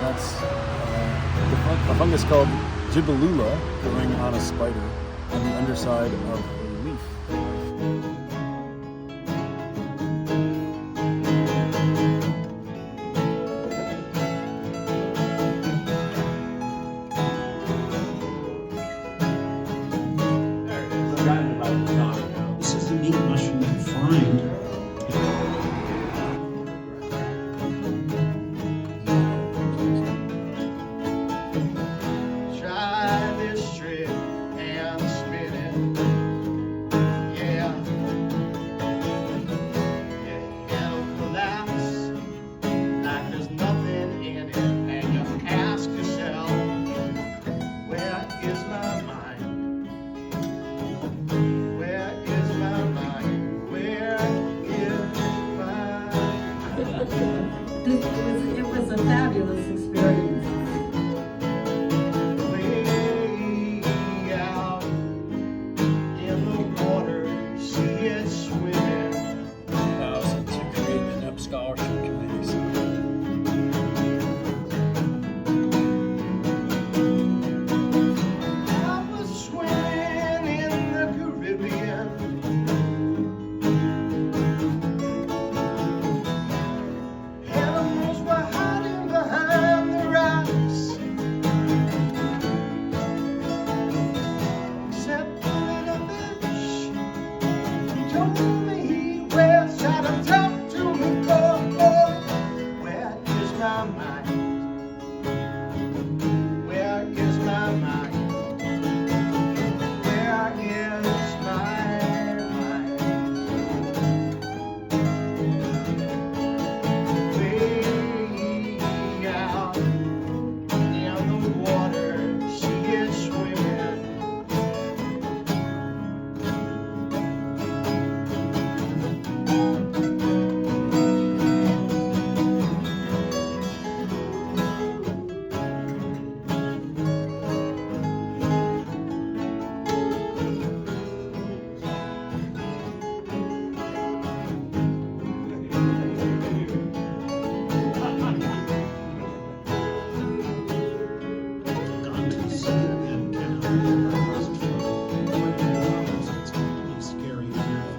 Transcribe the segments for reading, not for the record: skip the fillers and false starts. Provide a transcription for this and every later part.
That's a fungus called Gibellula growing on a spider on the underside of a leaf. This is a neat mushroom to find. Try this trick and spin it. Yeah. It'll collapse like there's nothing in it. And you ask yourself, where is my mind? Where is my mind? Where is my It was a fabulous experience. way out in the water? See it swimming. Thousands of creating up scholarship committees. I was swimming in the Caribbean. Animals were hiding behind the rocks, except the little fish who told me where shall I talk to me for? Where is my mind? Where is my mind? Where is my mind? Way out in the water, she is swimming. Gone to the zoo and can hardly rest for 24 hours. It's pretty scary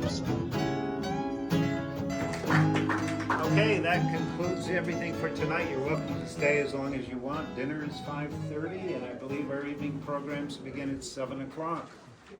for some. Okay, that concludes everything for tonight. You're welcome to stay as long as you want. Dinner is 5:30, and I believe our evening programs begin at 7 o'clock.